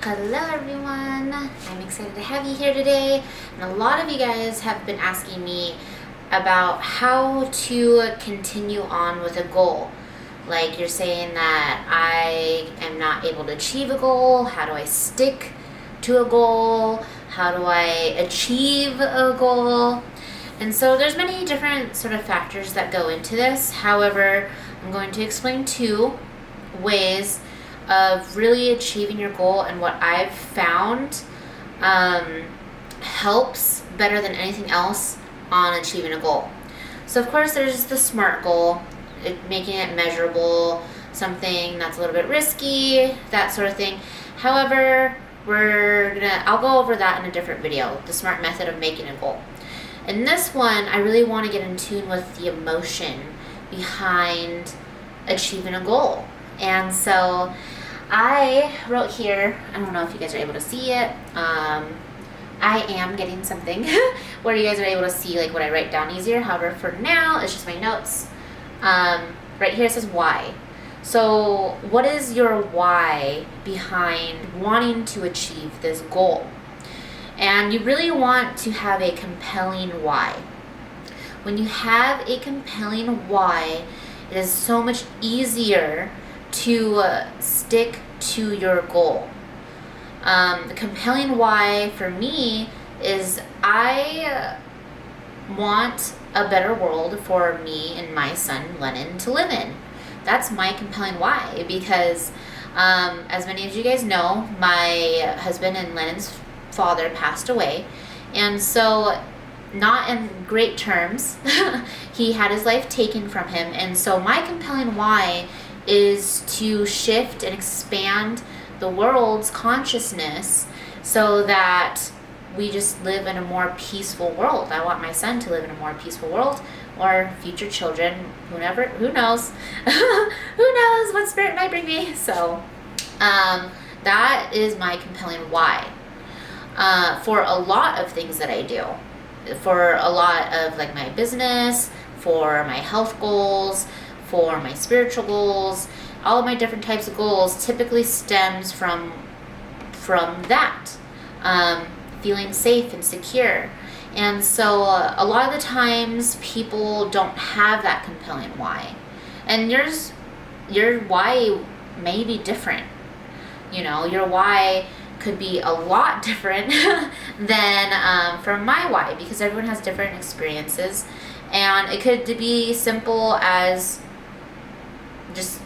Hello everyone, I'm excited to have you here today, and a lot of you guys have been asking me about how to continue on with a goal. Like you're saying that I am not able to achieve a goal. How do I stick to a goal? How do I achieve a goal? And so there's many different sort of factors that go into this. However, I'm going to explain two ways of really achieving your goal, and what I've found helps better than anything else on achieving a goal. So of course there's the SMART goal, making it measurable, something that's a little bit risky, that sort of thing. However, I'll go over that in a different video, the SMART method of making a goal. In this one, I really want to get in tune with the emotion behind achieving a goal. And so I wrote here, I don't know if you guys are able to see it. I am getting something where you guys are able to see like what I write down easier. However, for now, it's just my notes. Right here it says why. So what is your why behind wanting to achieve this goal? And you really want to have a compelling why. When you have a compelling why, it is so much easier to stick to your goal. The compelling why for me is I want a better world for me and my son Lennon to live in. That's my compelling why, because as many of you guys know, my husband and Lennon's father passed away, and so not in great terms. He had his life taken from him, and so my compelling why is to shift and expand the world's consciousness so that we just live in a more peaceful world. I want my son to live in a more peaceful world, or future children, who knows? Who knows what spirit might bring me? So that is my compelling why. For a lot of things that I do, for a lot of like my business, for my health goals, for my spiritual goals, all of my different types of goals typically stems from that, feeling safe and secure. And so a lot of the times people don't have that compelling why, and your why may be different. You know, your why could be a lot different than from my why, because everyone has different experiences, and it could be simple as just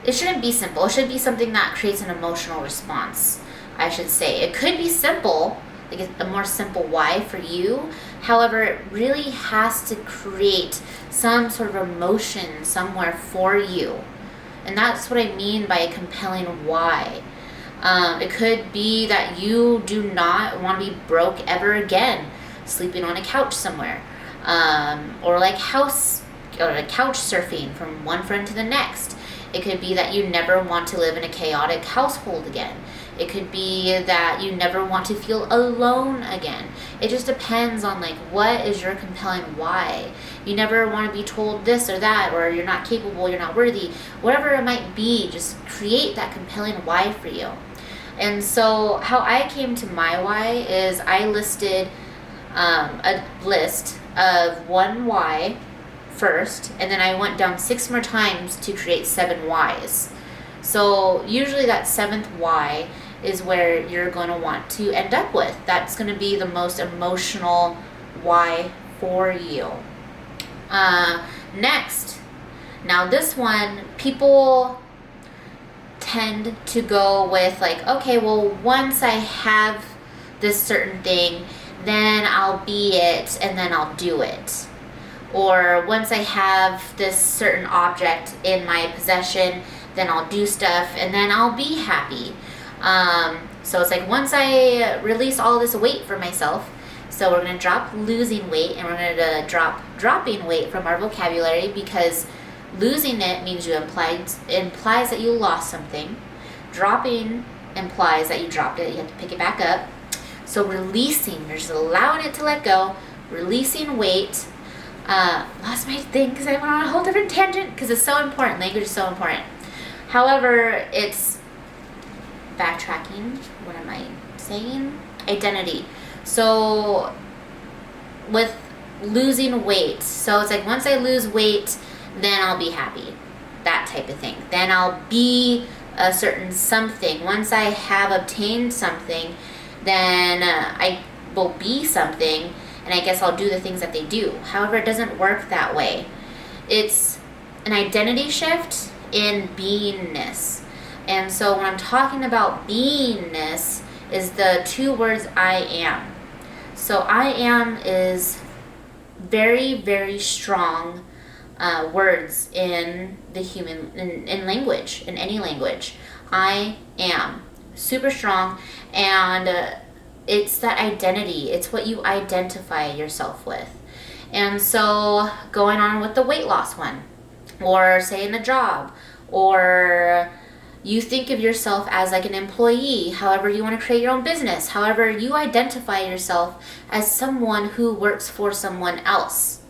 it shouldn't be simple. It should be something that creates an emotional response, I should say. It could be simple, like a more simple why for you. However, it really has to create some sort of emotion somewhere for you. And that's what I mean by a compelling why. It could be that you do not want to be broke ever again, sleeping on a couch somewhere, or like couch surfing from one friend to the next. It could be that you never want to live in a chaotic household again. It could be that you never want to feel alone again. It just depends on like what is your compelling why. You never want to be told this or that, or you're not capable, you're not worthy, whatever it might be. Just create that compelling why for you. And so how I came to my why is I listed a list of one why first, and then I went down 6 more times to create 7 whys. So usually that 7th why is where you're going to want to end up with. That's going to be the most emotional why for you. Next, now this one, people tend to go with like, okay, well, once I have this certain thing, then I'll be it, and then I'll do it. Or once I have this certain object in my possession, then I'll do stuff, and then I'll be happy. So it's like once I release all this weight for myself, so we're going to drop losing weight, and we're going to drop dropping weight from our vocabulary, because losing it means implies that you lost something. Dropping implies that you dropped it, you have to pick it back up. So releasing, you're just allowing it to let go, releasing weight. Lost my thing because I went on a whole different tangent, because it's so important. Language is so important. However, it's backtracking. What am I saying? Identity. So with losing weight, so it's like once I lose weight, then I'll be happy, that type of thing. Then I'll be a certain something. Once I have obtained something, then I will be something, and I guess I'll do the things that they do. However, it doesn't work that way. It's an identity shift in beingness. And so when I'm talking about beingness, is the two words I am. So I am is very, very strong words in the human, in language, in any language. I am. Super strong. And it's that identity. It's what you identify yourself with. And so going on with the weight loss one, or say in a job, or you think of yourself as like an employee, however you want to create your own business, however you identify yourself as someone who works for someone else.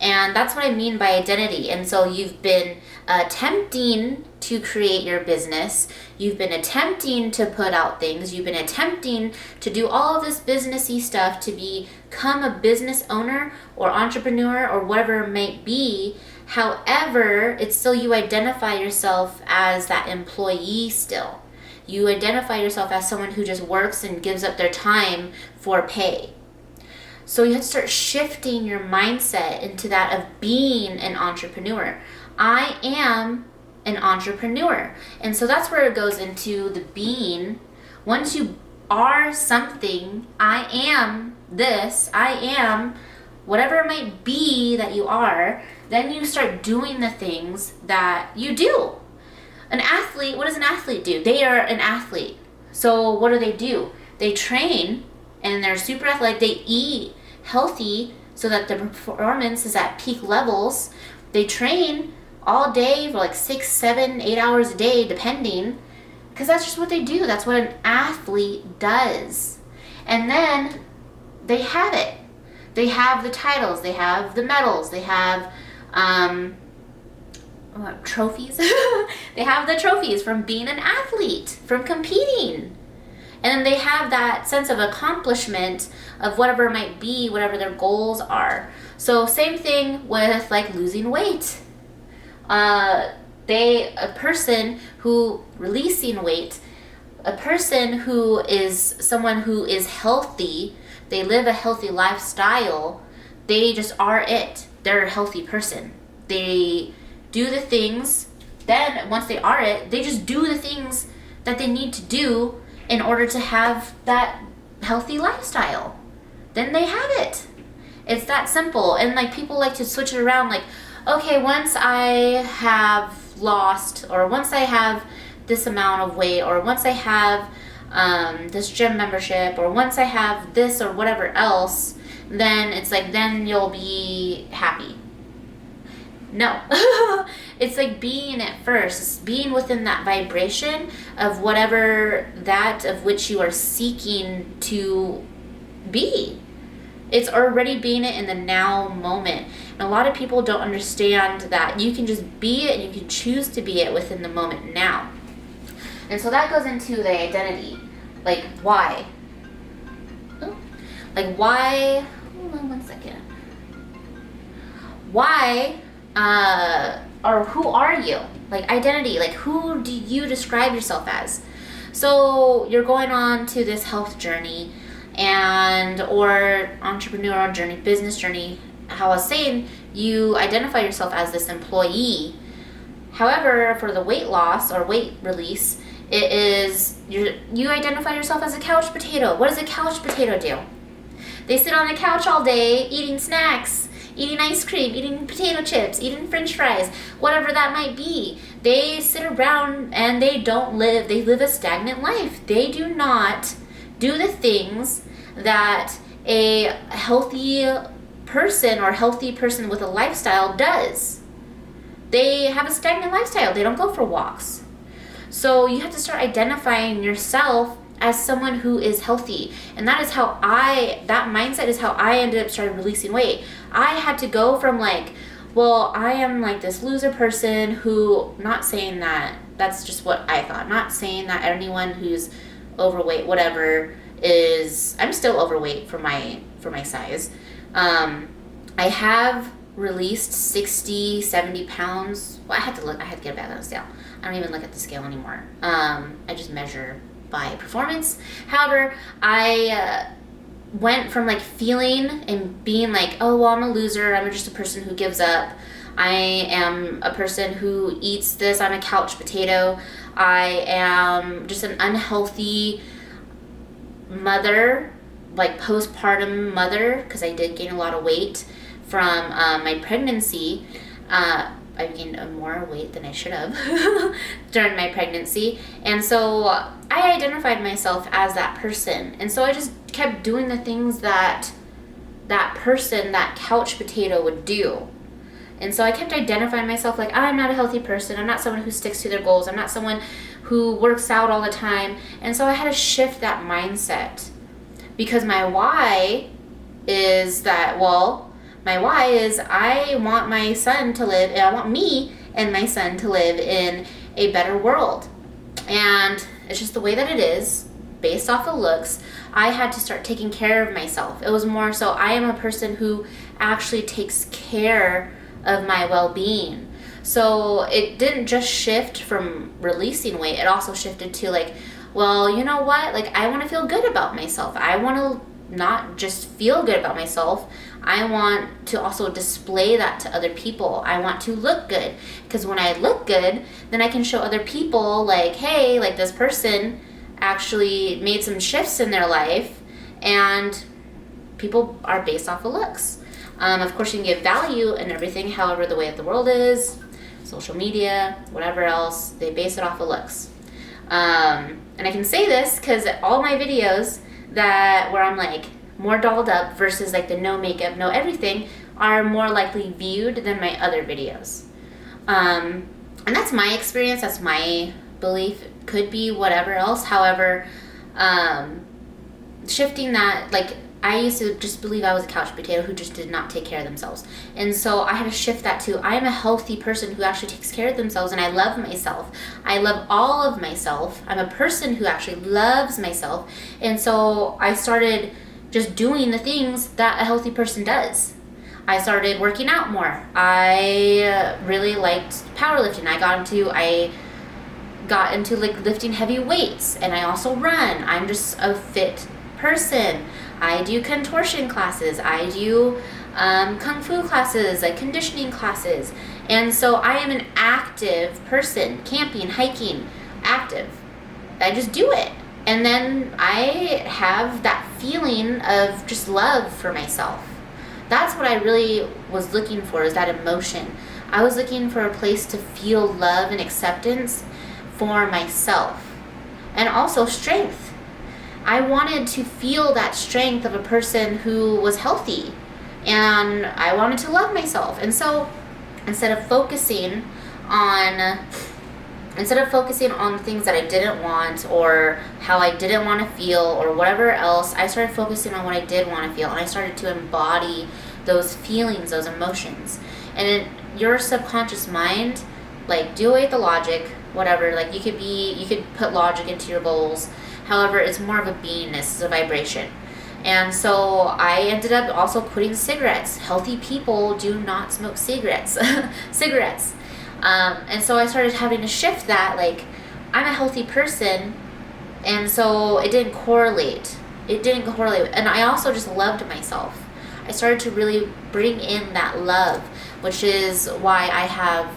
And that's what I mean by identity. And so you've been attempting to create your business. You've been attempting to put out things. You've been attempting to do all of this businessy stuff to become a business owner or entrepreneur or whatever it might be. However, it's still you identify yourself as that employee still. You identify yourself as someone who just works and gives up their time for pay. So you have to start shifting your mindset into that of being an entrepreneur. I am an entrepreneur. And so that's where it goes into the being. Once you are something, I am this, I am whatever it might be that you are, then you start doing the things that you do. An athlete, what does an athlete do? They are an athlete. So what do? They train and they're super athletic. They eat healthy so that the performance is at peak levels. They train all day for like 6, 7, 8 hours a day, depending, because that's just what they do. That's what an athlete does. And then they have it. They have the titles, they have the medals, they have trophies. They have the trophies from being an athlete, from competing. And then they have that sense of accomplishment of whatever it might be, whatever their goals are. So same thing with like losing weight. A person who releasing weight, a person who is someone who is healthy, they live a healthy lifestyle, they just are it. They're a healthy person. They do the things, then once they are it, they just do the things that they need to do in order to have that healthy lifestyle. Then they have it. It's that simple. And like people like to switch it around, like, okay, once I have lost, or once I have this amount of weight, or once I have this gym membership, or once I have this or whatever else, then it's like, then you'll be happy. No. It's like being it first. It's being within that vibration of whatever that of which you are seeking to be. It's already being it in the now moment. And a lot of people don't understand that you can just be it and you can choose to be it within the moment now. And so that goes into the identity. Like, why? Like, why? Hold on 1 second. Why, or who are you? Like, identity. Like, who do you describe yourself as? So you're going on to this health journey and or entrepreneurial journey, business journey. How I was saying, you identify yourself as this employee. However, for the weight loss or weight release, it is you identify yourself as a couch potato. What does a couch potato do? They sit on the couch all day eating snacks, eating ice cream, eating potato chips, eating french fries, whatever that might be. They sit around and they live a stagnant life. They do not do the things that a healthy person or healthy person with a lifestyle does. They have a stagnant lifestyle. They don't go for walks. So you have to start identifying yourself as someone who is healthy. And that is how that mindset is how I ended up starting releasing weight. I had to go from like, well, I am like this loser person who, not saying that That's just what I thought. Not saying that anyone who's overweight, whatever, is, I'm still overweight for my size. I have released 60, 70 pounds. Well, I had to get back on the scale. I don't even look at the scale anymore. I just measure by performance. However, I went from like feeling and being like, oh, well, I'm a loser. I'm just a person who gives up. I am a person who eats this. I'm a couch potato. I am just an unhealthy mother, like postpartum mother, because I did gain a lot of weight from my pregnancy. I gained more weight than I should have during my pregnancy. And so I identified myself as that person. And so I just kept doing the things that person, that couch potato, would do. And so I kept identifying myself like, I'm not a healthy person. I'm not someone who sticks to their goals. I'm not someone who works out all the time. And so I had to shift that mindset, because my why is I want my son to live, and I want me and my son to live in a better world. And it's just the way that it is, based off of looks. I had to start taking care of myself. It was more so I am a person who actually takes care of my well-being. So it didn't just shift from releasing weight, it also shifted to like, well, you know what? Like, I want to feel good about myself. I want to not just feel good about myself. I want to also display that to other people. I want to look good, because when I look good, then I can show other people like, hey, like this person actually made some shifts in their life, and people are based off of looks. Of course, you can give value and everything. However, the way that the world is, social media, whatever else, they base it off of looks. And I can say this because all my videos where I'm like more dolled up versus like the no makeup, no everything, are more likely viewed than my other videos. And that's my experience. That's my belief. Could be whatever else. However, shifting that, like, I used to just believe I was a couch potato who just did not take care of themselves. And so I had to shift that to, I am a healthy person who actually takes care of themselves, and I love myself. I love all of myself. I'm a person who actually loves myself. And so I started just doing the things that a healthy person does. I started working out more. I really liked powerlifting. I got into like lifting heavy weights, and I also run. I'm just a fit person. I do contortion classes. I do kung fu classes, like conditioning classes. And so I am an active person, camping, hiking, active. I just do it. And then I have that feeling of just love for myself. That's what I really was looking for, is that emotion. I was looking for a place to feel love and acceptance for myself, and also strength. I wanted to feel that strength of a person who was healthy, and I wanted to love myself. And so instead of focusing on things that I didn't want, or how I didn't want to feel, or whatever else, I started focusing on what I did want to feel, and I started to embody those feelings, those emotions. And in your subconscious mind, like, do away with the logic, whatever. Like, you could put logic into your goals. However, it's more of a beingness, it's a vibration. And so I ended up also quitting cigarettes. Healthy people do not smoke cigarettes. And so I started having to shift that, like, I'm a healthy person, and so it didn't correlate. And I also just loved myself. I started to really bring in that love, which is why I have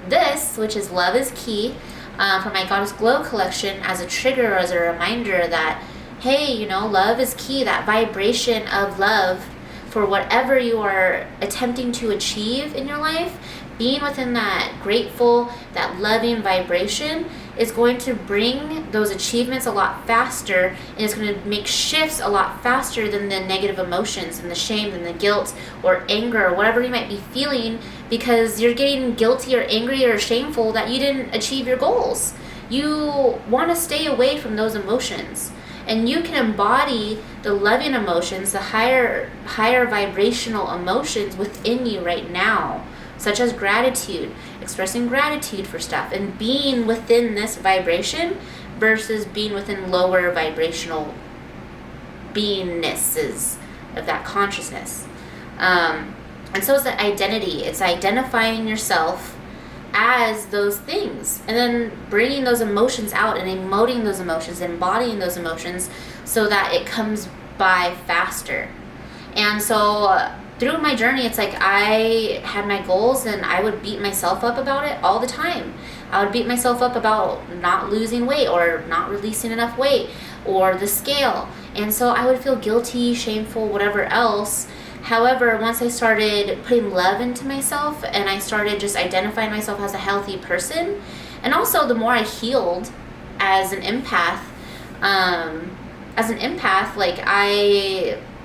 this, which is Love is Key, for my Goddess Glow collection, as a trigger, as a reminder that, hey, love is key. That vibration of love for whatever you are attempting to achieve in your life, being within that grateful, that loving vibration is going to bring those achievements a lot faster, and it's going to make shifts a lot faster than the negative emotions and the shame and the guilt or anger or whatever you might be feeling, because you're getting guilty or angry or shameful that you didn't achieve your goals. You want to stay away from those emotions, and you can embody the loving emotions, the higher vibrational emotions within you right now, such as gratitude. expressing gratitude for stuff, and being within this vibration versus being within lower vibrational beingnesses of that consciousness. And so it's the identity. It's identifying yourself as those things, and then bringing those emotions out and emoting those emotions, embodying those emotions so that it comes by faster. And so through my journey, it's like I had my goals and I would beat myself up about it all the time. I would beat myself up about not losing weight or not releasing enough weight or the scale. And so I would feel guilty, shameful, whatever else. However, once I started putting love into myself and I started just identifying myself as a healthy person, and also the more I healed as an empath, like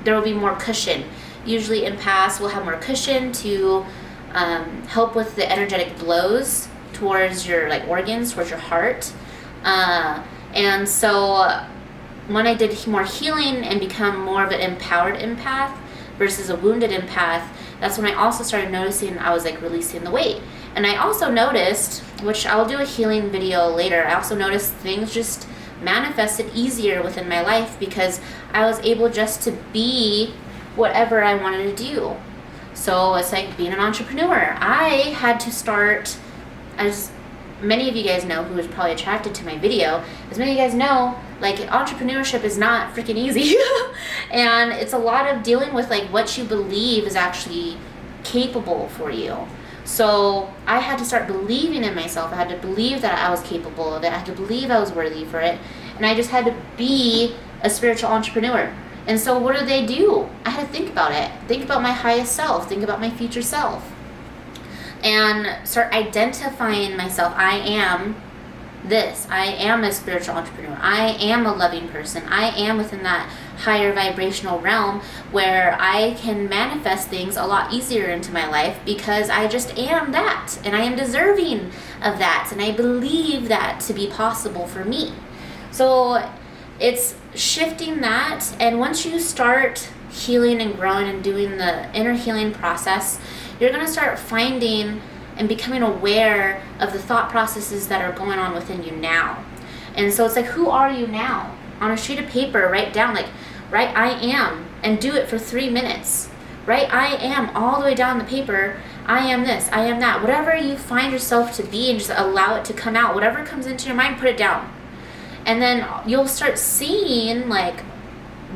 there will be more cushion. Usually empaths will have more cushion to help with the energetic blows towards your like organs, towards your heart. And so when I did more healing and become more of an empowered empath versus a wounded empath, that's when I also started noticing I was like releasing the weight. And I also noticed, which I'll do a healing video later, I also noticed things just manifested easier within my life because I was able just to be whatever I wanted to do. So it's like being an entrepreneur. I had to start, as many of you guys know who is probably attracted to my video, as many of you guys know, like entrepreneurship is not freaking easy. And it's a lot of dealing with like what you believe is actually capable for you. So I had to start believing in myself. I had to believe that I was capable of it. I had to believe I was worthy for it. And I just had to be a spiritual entrepreneur. And so what do? I had to think about it. Think about my highest self. Think about my future self. And start identifying myself. I am this. I am a spiritual entrepreneur. I am a loving person. I am within that higher vibrational realm where I can manifest things a lot easier into my life because I just am that. And I am deserving of that. And I believe that to be possible for me. So it's shifting that. And once you start healing and growing and doing the inner healing process, you're going to start finding and becoming aware of the thought processes that are going on within you now. And so it's like, who are you now? On a sheet of paper, write down, like, write I am, and do it for 3 minutes. Write I am all the way down the paper. I am this, I am that. Whatever you find yourself to be, and just allow it to come out. Whatever comes into your mind, put it down. And then you'll start seeing like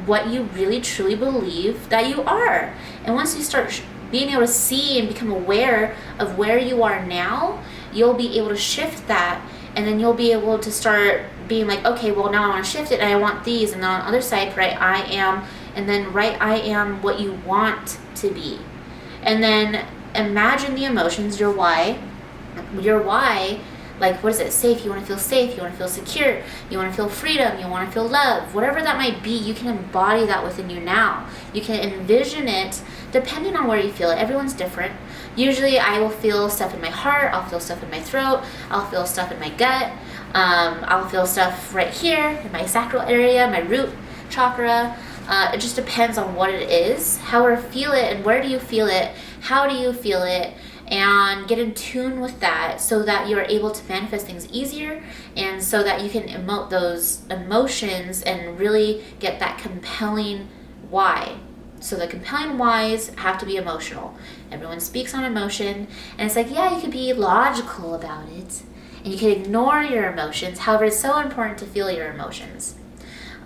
what you really truly believe that you are. And once you start being able to see and become aware of where you are now, you'll be able to shift that, and then you'll be able to start being like, okay, well now I want to shift it and I want these, and then on the other side, write I am, and then write I am what you want to be. And then imagine the emotions, your why, like what is it? Safe, you want to feel safe, you want to feel secure, you want to feel freedom, you want to feel love, whatever that might be, you can embody that within you now. You can envision it depending on where you feel it. Everyone's different. Usually I will feel stuff in my heart, I'll feel stuff in my throat, I'll feel stuff in my gut, I'll feel stuff right here in my sacral area, my root chakra. It just depends on what it is. However, feel it, and where do you feel it, how do you feel it, and get in tune with that so that you're able to manifest things easier, and so that you can emote those emotions and really get that compelling why. So the compelling whys have to be emotional. Everyone speaks on emotion, and it's like, yeah, you could be logical about it, and you can ignore your emotions. However, it's so important to feel your emotions.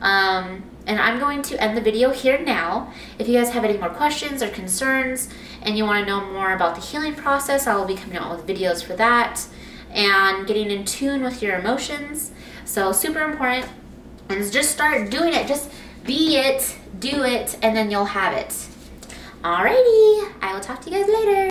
And I'm going to end the video here now. If you guys have any more questions or concerns, and you want to know more about the healing process, I will be coming out with videos for that, and getting in tune with your emotions. So super important. And just start doing it. Just be it, do it, and then you'll have it. Alrighty, I will talk to you guys later.